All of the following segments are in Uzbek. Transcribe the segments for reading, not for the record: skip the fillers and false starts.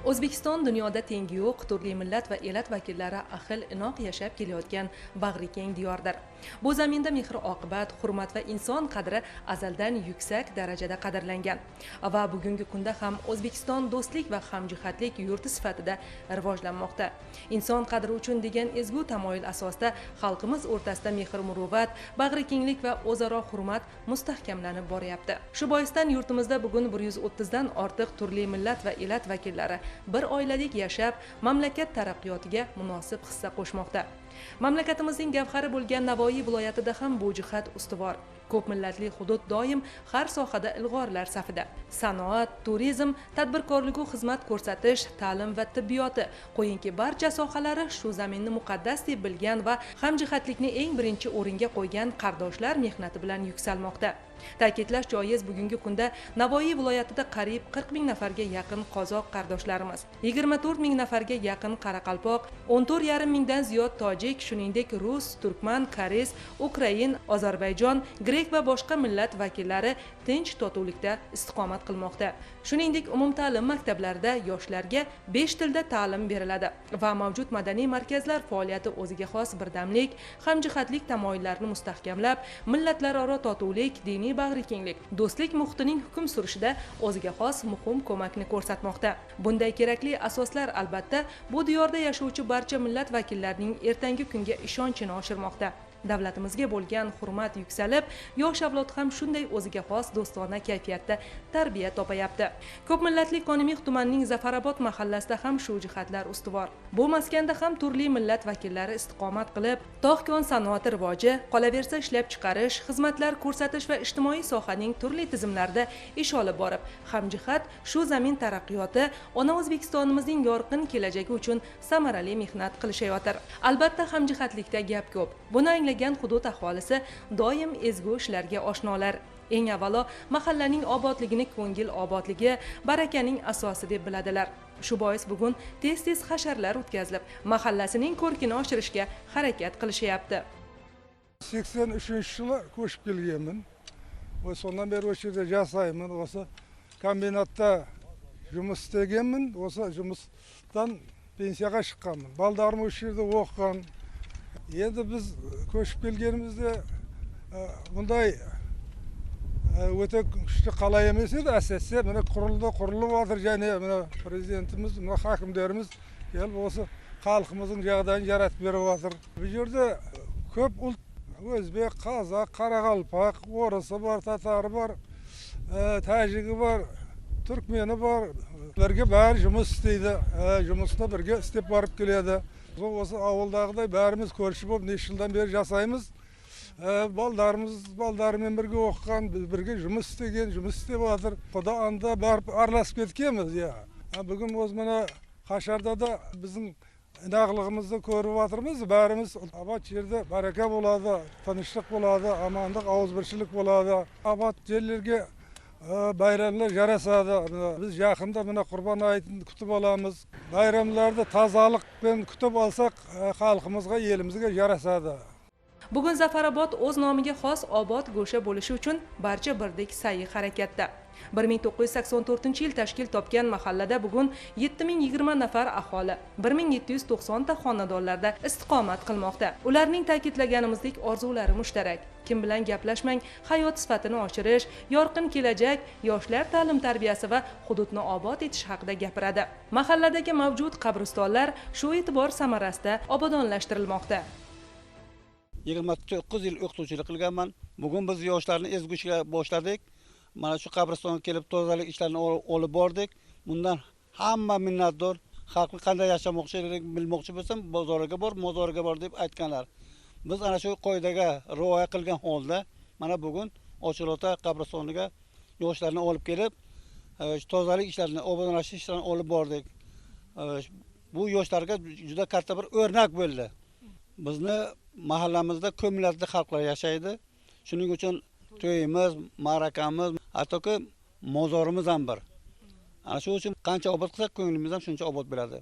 O'zbekiston dunyoda tengi yo'q, turli millat va elat vakillari ahil inoq yashab kelayotgan bag'rikeng diyordir. Bu zaminda mehr-oqibat, hurmat va inson qadri azaldan yuksak darajada qadrlangan va bugungi kunda ham O'zbekiston do'stlik va hamjihatlik yurti sifatida rivojlanmoqda. Inson qadri uchun degan ezgu tamoyil asosida xalqimiz o'rtasida mehr-muruvvat, bag'rikenglik va o'zaro hurmat mustahkamlanib boryapti. Shu boisdan yurtimizda bugun 130 dan ortiq turli millat va elat vakillari bir oiladek yashab, mamlakat taraqqiyotiga munosib hissa qo'shmoqda. Mamlakatimizning gavhari bo'lgan Navoiy viloyatida ham bu jihat ustuvor. Ko'p millatli hudud doim har sohada ilg'orlar safida. Sanoat, turizm, tadbirkorlik, xizmat ko'rsatish, ta'lim va tibbiyoti, qo'yinki barcha sohalari shu zaminni muqaddas deb bilgan va hamjihatlikni eng birinchi o'ringa qo'ygan qardoshlar mehnati bilan yuksalmoqda. Ta'kidlash joiz, bugungi kunda Navoiy viloyatida qariyb 40 ming nafarga yaqin qozoq qardoshlarimiz, 24 ming nafarga yaqin qoraqalpoq, 14,5 mingdan ziyod tojik, shuningdek rus, turkman, koreys, ukrain, ozarbayjon, grek va boshqa millat vakillari tinch totuvlikda istiqomat qilmoqda. Shuningdek, umumta'lim maktablarida yoshlarga 5 tilda ta'lim beriladi va mavjud madaniy markazlar faoliyati o'ziga xos birdamlik, hamjihatlik tamoyillarini mustahkamlab, millatlararo totuvlik, diniy bag'rikenglik, do'stlik muhitining hukm surishida o'ziga xos muhim ko'makni ko'rsatmoqda. Bunday kerakli asoslar albatta bu diyorda yashovchi barcha millat vakillarining ertangi kunga ishonchini oshirmoqda. Davlatimizga bo'lgan hurmat yuksalib, yosh avlod ham shunday o'ziga xos do'stona kayfiyatda tarbiya topayapti. Ko'p millatli Qonimix tumanining Zafarobod mahallasida ham shu jihatlar ustuvor. Bu maskanda ham turli millat vakillari istiqomat qilib, tog'-kon sanoati rivoji, qolaversa ishlab chiqarish, xizmatlar ko'rsatish va ijtimoiy sohaning turli tizimlarida ish olib borib, hamjihat shu zamin taraqqiyoti, ona O'zbekistonimizning yorqin kelajagi uchun samarali mehnat qilishayotir. Albatta hamjihatlikda gap ko'p. Buni anglagan hudud aholisi doim ezgu ishlarga oshnolar. Eng avvalo mahallaning obodligini ko'ngil obodligi, barakaning asosi deb biladilar. Shu bois bugun tez-tez hasharlar o'tkazilib, mahallasining ko'rkini oshirishga harakat qilishyapti. 83-yili ko'chib kelganman. Va sondan beri o'sha yerda yashayman. O'sha kombinatda жұмыс істегенмін. O'sha жұмыстан pensiyaga chiqqanman. Baldarim o'sha yerda o'qigan. Endi biz ko'chib kelganimizda bunday o'ta kuchli qalay emas edi. Asosiy mana qurilib o'tir, ya'ni mana prezidentimiz, mana hokimlarimiz kelib o'sha xalqimizning jag'dan yaratib berib o'tir. Bu yerda ko'p ult, o'zbek, qozoq, qoraqalpoq, o'risi bor, tatari bor, tojiki bor, turkmeni bor. Birga bari жұмыс isteydi. Жұмысni birga istep borib keladi. O'sha avuldagiday barimiz ko'rishib bo'lib, necha yildan beri yashaymiz. Baldarımla birga o'qigan, birga жұмыс istegan, жұмыс istep o'tir. Xudo anda barib aralashib ketganmiz ya. Bugun o'z mana Qashqarda da bizning inaqligimizni ko'rib o'tirmiz. Barimiz abad yerda baraka bo'ladi, tinchlik bo'ladi, amonlik, og'izbirchilik bo'ladi. Abad yerlarga bayramlar yarasadi. Biz yaqinda mana Qurbon hayitini kutib olamiz. Bayramlarda tozalik bilan kutib olsak, xalqimizga, elimizga yarasadi. Bugun Zafarobod o'z nomiga xos obod go'sha bo'lishi uchun barcha birdek sa'yi harakatda. 1984-yil tashkil topgan mahallada bugun 7020 nafar aholi, 1790 ta xonadonlarda istiqomat qilmoqda. Ularning ta'kidlaganimizdek orzulari mushtarak. Kim bilan gaplashmang, hayot sifatini oshirish, yorqin kelajak, yoshlar ta'lim tarbiyasi va hududni obod etish haqida gapiradi. Mahalladagi mavjud qabristonlar shu e'tibor samarasida obodonlashtirilmoqda. 29 yil o'qituvchilik qilganman. Bugun biz yoshlarni ezguchiga boshladik. Mana shu qabristonga kelib tozalik ishlarini olib bordik. Bundan hamma minnatdor. Xalqni qanday yashamoqchiligini bilmoqchi bo'lsam, bozorga bor, mozorga bor deb aytganlar. Biz ana shu qoidaga rioya qilgan holda mana bugun Ochilota qabristoniga yoshlarni olib kelib, tozalik ishlarini, obodonlashtirish ishlarini olib bordik. Bu yoshlarga juda katta bir o'rnak bo'ldi. Bizni mahallamizda ko'p millatli xalqlar yashaydi. Shuning uchun to'yimiz, ma'rakamiz, hattoki mozorimiz ham bir. Ana shu uchun qancha obod qilsak, ko'nglimiz ham shuncha obod bo'ladi.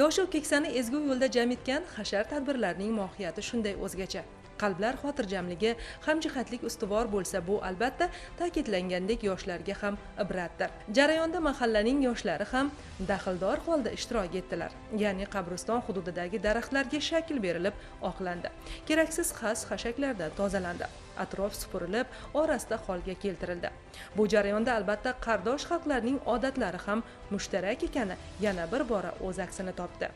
Yosh va keksani ezgu yo'lda jam etgan hashar tadbirlarining mohiyati shunday o'zgacha. qalblar xotirjamligi, hamjihatlik ustuvor bo'lsa, bu albatta ta'kidlangandek yoshlarga ham ibratdir. Jarayonda mahallaning yoshlari ham daxldor holda ishtirok etdilar. Ya'ni qabriston hududidagi daraxtlarga shakl berilib, oqlandi. Keraksiz xas-xashaklardan tozalandi. Atrof supurilib, orasida holga keltirildi. Bu jarayonda albatta qardosh xalqlarning odatlari ham mushtarak ekani yana bir bora o'z aksini topdi.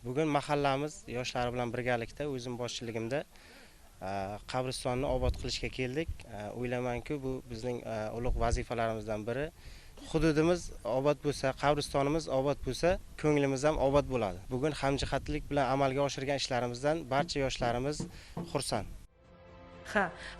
Bugun mahallamiz yoshlari bilan birgalikda o'zim boshchiligimda qabristonni obod qilishga keldik. O'ylaymanki, bu bizning ulug' vazifalarimizdan biri. Hududimiz obod bo'lsa, qabristonimiz obod bo'lsa, ko'nglimiz ham obod bo'ladi. Bugun hamjihatlik bilan amalga oshirgan ishlarimizdan barcha yoshlarimiz xursand.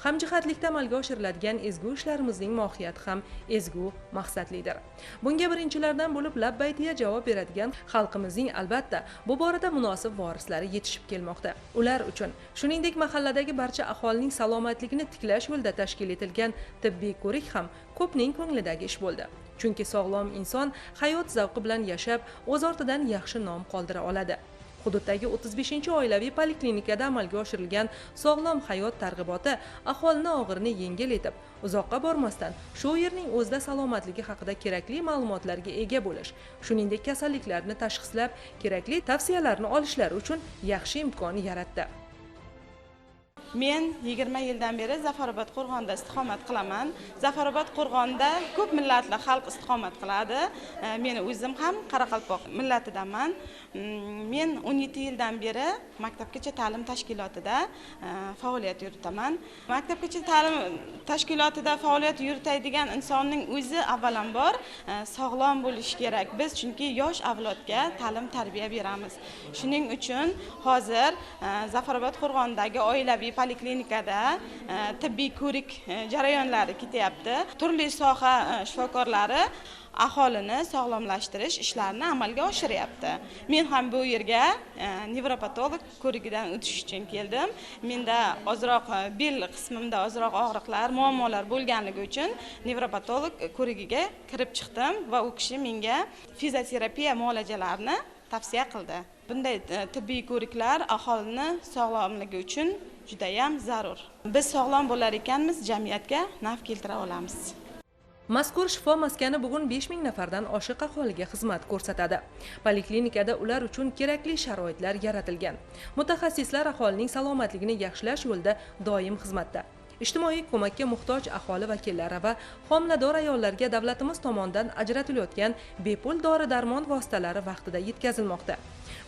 Hamjihatlikda amalga oshiriladigan ezgu ishlarimizning mohiyati ham ezgu maqsadlidir. Bunga birinchilardan bo'lib labbaytiya javob beradigan xalqimizning albatta bu borada munosib vorislari yetishib kelmoqda. Ular uchun, shuningdek mahalladagi barcha aholining salomatligini tiklash yo'lida tashkil etilgan tibbiy ko'rik ham ko'pning ko'nglidagi ish bo'ldi. Chunki sog'lom inson hayot zavqi bilan yashab, o'z ortidan yaxshi nom qoldira oladi. Hududdagi 35-oilaviy poliklinikada amalga oshirilgan sog'lom hayot targ'iboti aholini og'irini yengil etib, uzoqqa bormasdan shu yerning o'zida salomatligi haqida kerakli ma'lumotlarga ega bo'lish, shuningdek kasalliklarni tashxislab, kerakli tavsiyalarni olishlari uchun yaxshi imkon yaratdi. Men 20 yildan beri Zafarobod Qo'rg'onda istiqomat qilaman. Zafarobod Qo'rg'onda ko'p millatli xalq istiqomat qiladi. Men o'zim ham Qoraqalpoq millatidaman. Men 17 yildan beri maktabgacha ta'lim tashkilotida faoliyat yuritaman. Maktabgacha ta'lim tashkilotida faoliyat yuritadigan insonning o'zi avvalambor sog'lom bo'lishi kerak. Biz chunki yosh avlodga ta'lim tarbiya beramiz. Shuning uchun hozir Zafarobod Qo'rg'ondagi oilaviy poliklinikada tibbiy ko'rik jarayonlari ketyapti. Turli soha shifokorlari aholini sog'lomlashtirish ishlarini amalga oshiryapti. Men ham bu yerga nevropatolog ko'rigidan o'tish uchun keldim. Menda ozroq bel qismimda ozroq og'riqlar, muammolar bo'lganligi uchun nevropatolog ko'rigiga kirib chiqdim va u kishi menga fizioterapiya muolajalarini tavsiya qildi. Bunday tibbiy ko'riklar aholini sog'lomligi uchun juda ham zarur. Biz sog'lom bo'lar ekanmiz, jamiyatga naf keltira olamiz. Mazkur shifo maskani bugun 5000 nafardan oshiq aholiga xizmat ko'rsatadi. Poliklinikada ular uchun kerakli sharoitlar yaratilgan. Mutaxassislar aholining salomatligini yaxshilash yo'lida doim xizmatda. Ijtimoiy ko'makka muhtoj aholi vakillari va homilador ayollarga davlatimiz tomonidan ajratilayotgan bepul dori-darmon vositalari vaqtida yetkazilmoqda.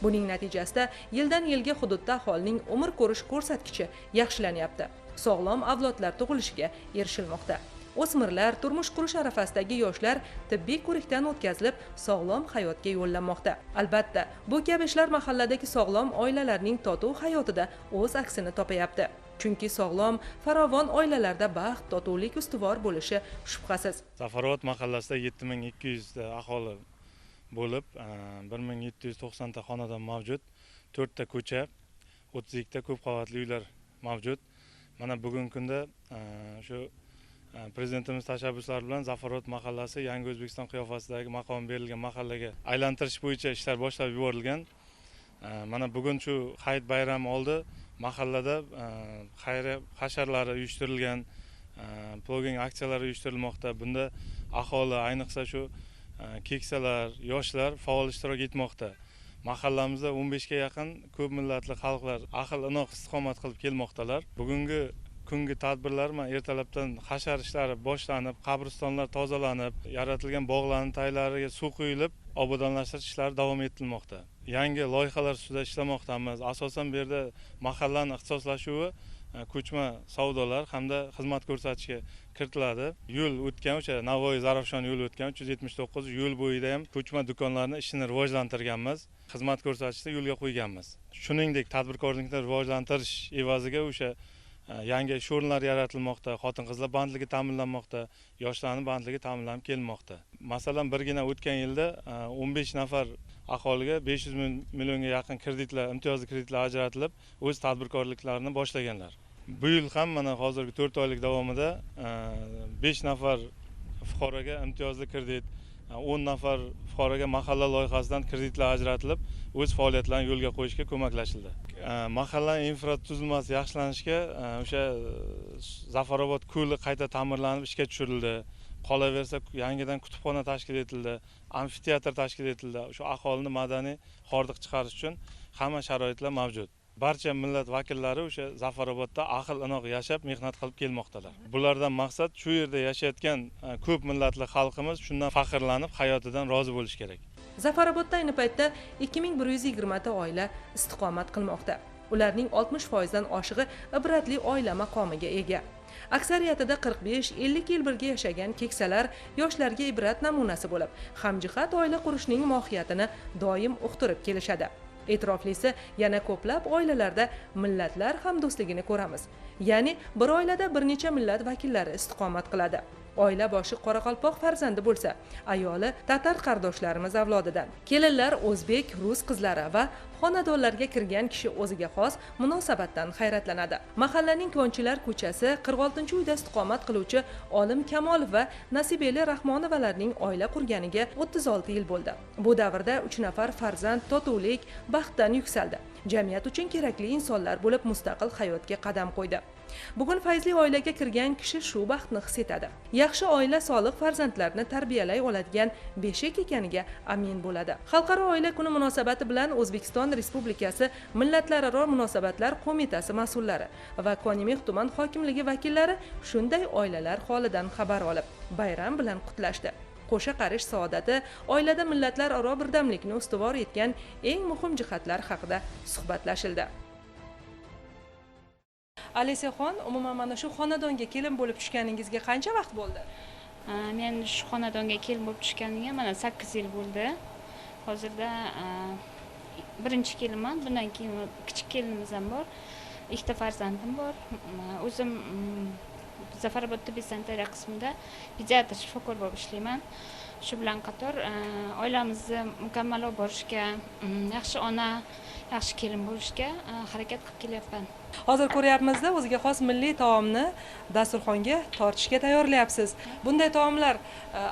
Buning natijasida yildan yilga hududda aholining umr ko'rish ko'rsatkichi yaxshilanyapti. Sog'lom avlodlar tug'ilishiga erishilmoqda. O'smirlar, turmush qurish arafasidagi yoshlar tibbiy ko'rikdan o'tkazilib, sog'lom hayotga yo'llanmoqda. Albatta, bu kabi ishlar mahalladagi sog'lom oilalarning totuv hayotida o'z aksini topayapti. Chunki sog'lom, farovon oilalarda baxt, totuvlik ustuvor bo'lishi shubhasiz. Zafarobod mahallasida 7200 ta aholi bo'lib, 1790 ta xonadon mavjud, 4 ta ko'cha, 32 ta ko'p qavatli uylar mavjud. Mana bugungi kunda shu Prezidentimiz tashabbuslari bilan Zafarobod mahallasi Yangi O'zbekiston qiyofasidagi maqom berilgan mahallaga aylantirish bo'yicha ishlar boshlab yuborilgan. Mana bugun shu hayit bayrami oldi mahallada xayriya hasharlari uyushtirilgan, ploging aksiyalari uyushtirilmoqda. Bunda aholi, ayniqsa shu keksalar, yoshlar faol ishtirok etmoqda. Mahallamizda 15 ga yaqin ko'p millatli xalqlar ahil-inoq istiqomat qilib kelmoqdalar. Bugungi kungi tadbirlar ertalabdan hashar ishlari boshlanib, qabristonlar tozalanib, yaratilgan bog'larning taylariga suv quyilib, obodonlashtirish ishlari davom ettirilmoqda. Yangi loyihalar ustida ishlamoqdamiz. Asosan bu yerda mahallaning ixtisoslashuvi ko'chma savdolar hamda xizmat ko'rsatishga kiritiladi. Yo'l o'tgan, o'sha Navoiy Zarafshon yo'li o'tgan 379 yo'l bo'yida ham ko'chma do'konlarning ishini rivojlantirganmiz. Xizmat ko'rsatishda yo'lga qo'yganmiz. Shuningdek, tadbirkorlikni rivojlantirish evaziga o'sha yangi ish o'rinlari yaratilmoqda, xotin-qizlar bandligi ta'minlanmoqda, yoshlarning bandligi ta'minlanib kelmoqda. Masalan, birgina o'tgan yilda 15 nafar aholiga 500 millionga yaqin kreditlar, imtiyozli kreditlar ajratilib, o'z tadbirkorliklarini boshlaganlar. Bu yil ham mana hozirgi 4 oylik davomida 5 nafar fuqaroga imtiyozli kredit, 10 nafar fuqaroga mahalla loyihasidan kreditlar ajratilib, o'z faoliyatlarini yo'lga qo'yishga ko'maklashildi. Mahalla infratuzilmasi yaxshilanishiga o'sha Zafarobod ko'li qayta ta'mirlanib ishga tushirildi. Qolaversa yangidan kutubxona tashkil etildi, amfiteatr tashkil etildi. O'sha aholini madaniy hordiq chiqarish uchun hamma sharoitlar mavjud. Barcha millat vakillari o'sha Zafarobodda ahil inoq yashab, mehnat qilib kelmoqdalar. Bulardan maqsad shu yerda yashayotgan ko'p millatli xalqimiz shundan faxrlanib, hayotidan rozi bo'lish kerak. Zafarobodda ayni paytda 2120 ta oila istiqomat qilmoqda. Ularning 60% dan oshig'i ibratli oila maqomiga ega. Aksariyatida 45-50 yil birga yashagan keksalar yoshlarga ibrat namunasi bo'lib, hamjihat oila qurishning mohiyatini doim uqtirib kelishadi. E'tiroflisi, yana ko'plab oilalarda millatlar hamdo'stligini ko'ramiz. Ya'ni bir oilada bir necha millat vakillari istiqomat qiladi. Oila boshi qoraqalpoq farzandi bo'lsa, ayoli tatar qardoshlarimiz avlodidan. Kelinlar o'zbek, rus qizlari va xonadonlarga kirgan kishi o'ziga xos munosabatdan hayratlanadi. Mahallaning Konchilar ko'chasi 46-uyda istiqomat qiluvchi Olim Kamolov va Nasibeli Rahmonovalarning oila qurganiga 36 yil bo'ldi. Bu davrda 3 nafar farzand totuvlik, baxtdan yuksaldi. Jamiyat uchun kerakli insonlar bo'lib mustaqil hayotga qadam qo'ydi. Bugun fayzli oilaga kirgan kishi shu baxtni his etadi. Yaxshi oila solih farzandlarni tarbiyalay oladigan beshik ekaniga amin bo'ladi. Xalqaro oila kuni munosabati bilan O'zbekiston Respublikasi Millatlararo munosabatlar qo'mitasi mas'ullari va Konimix tuman hokimligi vakillari shunday oilalar holidan xabar olib, bayram bilan qutlashdi. Qo'sha qarish saodati oilada millatlararo birdamlikni ustuvor etgan eng muhim jihatlar haqida suhbatlashildi. Alisaxon, umuman mana shu xonadonga kelin bo'lib tushganingizga qancha vaqt bo'ldi? Men shu xonadonga kelin bo'lib tushganimga mana 8 yil bo'ldi. Hozirda birinchi kelinman, bundan keyin kichik kelinimiz ham bor. Ikkita farzandim bor. O'zim Zafarobod tibbiy sanitariya qismida pediatr shifokor bo'lib ishlayman. Shu bilan qator oilamizni mukammal olib borishga, yaxshi ona, yaxshi kelin bo'lishga harakat qilib kelyapman. Hozir ko'ryapmizda o'ziga xos milliy taomni dasturxonga tortishga tayyorlayapsiz. Bunday taomlar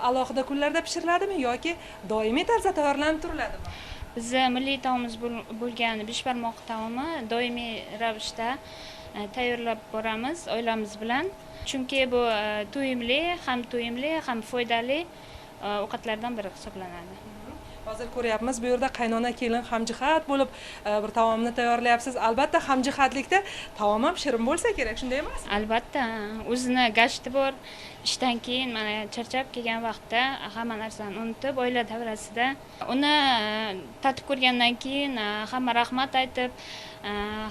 alohida kunlarda pishiriladimi yoki doimiy tarzda tayyorlanib turiladimi? Bizning milliy taomimiz bo'lgan beshbarmoq taomi doimiy ravishda tayyorlab boramiz oilamiz bilan. Chunki bu to'yimli, ham foydali ovqatlardan biri hisoblanadi. Hozir ko'ryapmiz, bu yerda qaynona kelin hamjihat bo'lib bir taomni tayyorlayapsiz. Albatta hamjihatlikda taom ham shirin bo'lsa kerak, shunday emasmi? Albatta, o'zini gashti bor. Ishdan keyin mana charchab kelgan vaqtda hamma narsani unutib, oila davrasida uni tatib ko'rgandan keyin hamma rahmat aytib,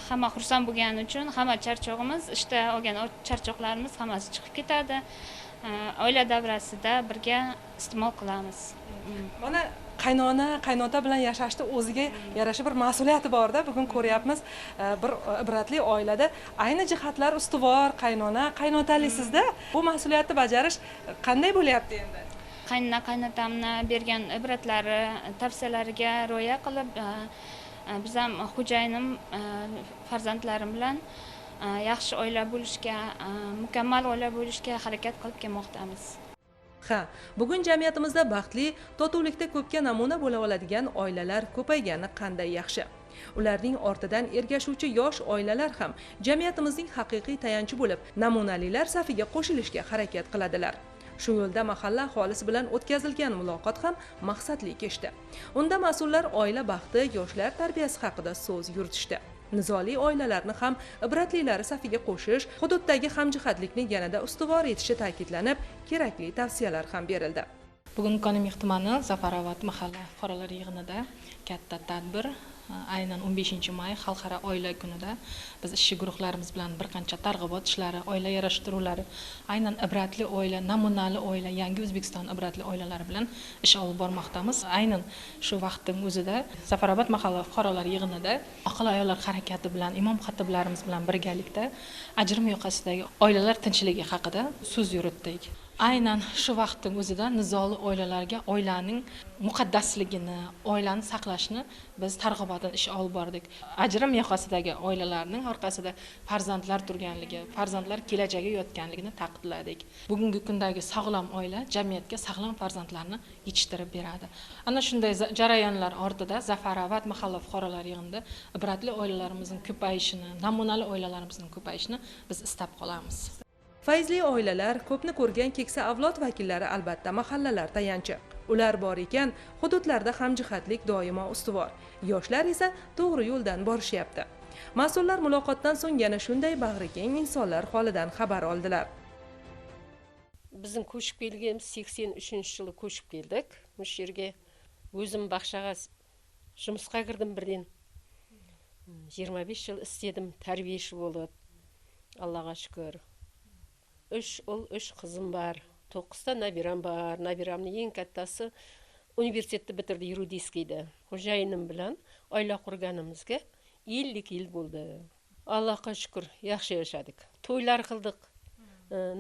hamma xursand bo'lgani uchun hamma charchog'imiz, ishda olgan charchoqlarimiz hammasi chiqib ketadi. Oila davrasida birga iste'mol qilamiz. Mana qaynota bilan yashashda o'ziga yarasha bir mas'uliyati bor-da. Bugun ko'ryapmiz, bir ibratli oilada ayni jihatlar ustuvor, qaynotalisizda. Bu mas'uliyatni bajarish qanday bo'lyapti endi? Qaynotamni bergan ibratlari, tavsiyalariga rioya qilib, biz ham xo'jayinim, farzandlarim bilan yaxshi oila bo'lishga, mukammal oila bo'lishga harakat qilib kelmoqdamiz. Bugun jamiyatimizda baxtli, totuvlikda ko'pga namuna bo'la oladigan oilalar ko'paygani qanday yaxshi. Ularning ortidan ergashuvchi yosh oilalar ham jamiyatimizning haqiqiy tayanchi bo'lib, namunalilar safiga qo'shilishga harakat qiladilar. Shu yo'lda mahalla aholisi bilan o'tkazilgan muloqot ham maqsadli kechdi. Unda mas'ullar oila baxti, yoshlar tarbiyasi haqida so'z yuritishdi. Nizoli oilalarni ham ibratlilari safiga qo'shish, hududdagi hamjihatlikni yanada ustuvor etishi ta'kidlanib, kerakli tavsiyalar ham berildi. Bugun Konimix tumani Zafarobod mahalla fuqarolar yig'inida katta tadbir, aynan 15-may xalqaro oila kunida biz ishchi guruhlarimiz bilan bir qancha targ'ibot ishlari, oila yarashtiruvlari, aynan ibratli oila, namunali oila, yangi O'zbekiston ibratli oilalari bilan ish olib bormoqdamiz. Aynan shu vaqtning o'zida Zafarobod mahalla fuqarolar yig'inida aql ayollar harakati bilan, imom xatiblarimiz bilan birgalikda ajrim yoqasidagi oilalar tinchligi haqida so'z yuritdik. aynan shu vaqtning o'zida nizoli oilalarga oilaning muqaddasligini, oilani saqlashni biz targ'ibotini ish olib bordik. Ajrim yoqasidagi oilalarning orqasida farzandlar turganligi, farzandlar kelajagi yotganligini ta'kidladik. Bugungi kundagi sog'lom oila jamiyatga sog'lom farzandlarni yetishtirib beradi. Ana shunday jarayonlar ortida Zafarobod mahalla fuqarolar yig'inida ibratli oilalarimizning ko'payishini, namunali oilalarimizning ko'payishini biz istab qolamiz. Fayzli oilalar, ko'pni ko'rgan keksa avlod vakillari albatta mahallalar tayanchi. Ular bor ekan, hududlarda hamjihatlik doimo ustuvor. Yoshlar esa to'g'ri yo'ldan borishyapti. Mas'ullar muloqotdan so'ng yana shunday bag'rikeng insonlar holidan xabar oldilar. Bizning ko'chib kelganimiz 83-yili ko'chib keldik. O'sha yerga o'zim baqshaga жұмысқа kirdim birden. 25 yil istedim tarbiyachi bo'lib. Allohga shukr. 3 o'g'il, 3 qizim bor. 9 ta nabiram bor. Nabiramning eng kattasi universitetni bitirdi, yuridiskiyda. Xo'jayinim bilan oila qurganimizga 50 yil bo'ldi. Allohga shukr, yaxshi yashadik. To'ylar qildik.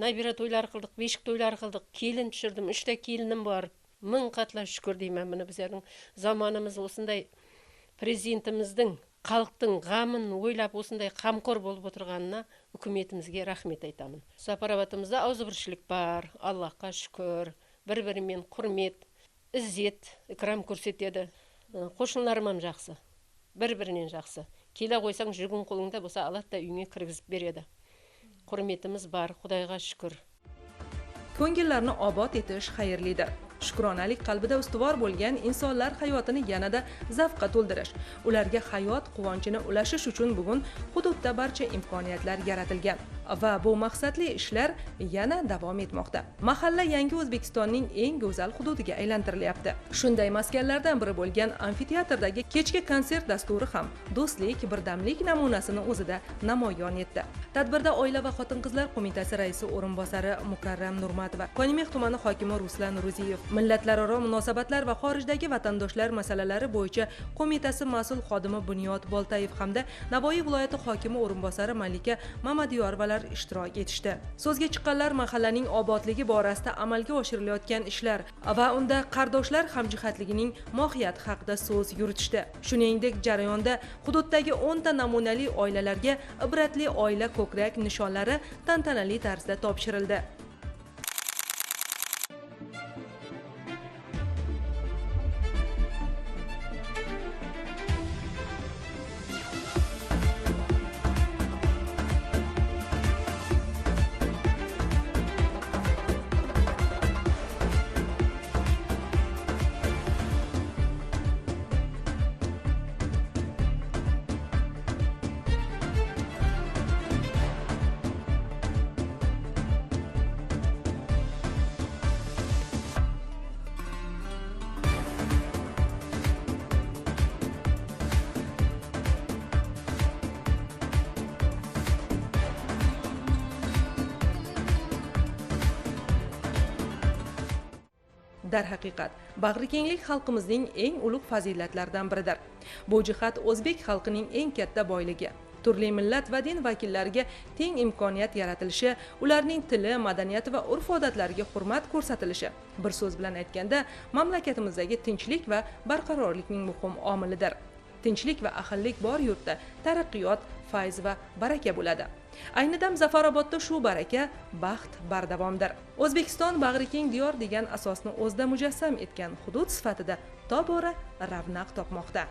Nabira to'ylar qildik, beshik to'ylar qildik. Kelin tushirdim, 3 ta kelinim bor. Ming qatla shukr deyman. Buni bizning zamonimiz o'sinday prezidentimizning xalqning g'amin o'ylab o'sinday qamqor bo'lib o'tirganina hukumatimizga rahmat aytaman. Zafarobotimizda ozg'irchilik bor, Allohga shukr, bir-birimen hurmat, izzat, ikrom ko'rsatadi. Qo'shnilarim ham yaxshi. Bir-birining yaxshi. Kela qo'ysang jugun qo'lingda bo'lsa, Alloh da uyingga kirgizib beradi. Hurmatimiz bor, Xudoga shukr. Ko'ngillarni obod etish xayrlidir. Shukronalik qalbida ustuvor bo'lgan insonlar hayotini yanada zavqqa to'ldirish, ularga hayot quvonchini ulashish uchun bugun hududda barcha imkoniyatlar yaratilgan va bu maqsadli ishlar yana davom etmoqda. Mahalla yangi O'zbekistonning eng go'zal hududiga aylantirilyapti. Shunday maskanlardan biri bo'lgan amfiteatrdagi kechki konsert dasturi ham do'stlik, birdamlik namunasini o'zida namoyon etdi. Tadbirda Oila va xotin-qizlar qo'mitasi raisi o'rinbosari Mukarram Nurmatova, Konimix tumani hokimi Ruslan Ruziyev, millatlararo munosabatlar va xorijdagi vatandoshlar masalalari bo'yicha qo'mitasi mas'ul xodimi Bunyod Boltayev hamda Navoiy viloyati hokimi o'rinbosari Malika Mamadiyorvalar ishtirok etishdi. So'zga chiqqanlar mahallaning obodligi borasida amalga oshirilayotgan ishlar va unda qardoshlar hamjihatligining mohiyati haqida so'z yuritishdi. Shuningdek, jarayonda hududdagi 10 ta namunali oilalarga ibratli oila ko'krak nishonlari tantanali tarzda topshirildi. Darhaqiqat, bag'rikenglik xalqimizning eng ulug' fazilatlaridan biridir. Bu jihat o'zbek xalqining eng katta boyligi. Turli millat va din vakillariga teng imkoniyat yaratilishi, ularning tili, madaniyati va urf-odatlariga hurmat ko'rsatilishi, bir so'z bilan aytganda, mamlakatimizdagi tinchlik va barqarorlikning muhim omilidir. Tinchlik va ahillik bor yurtda taraqqiyot, fayz va baraka bo'ladi. Ayni dam Zafarobodda shu baraka, baxt bardavomdir. O'zbekiston bag'rikeng diyor degan asosni o'zida mujassam etgan hudud sifatida tobora ravnaq topmoqda.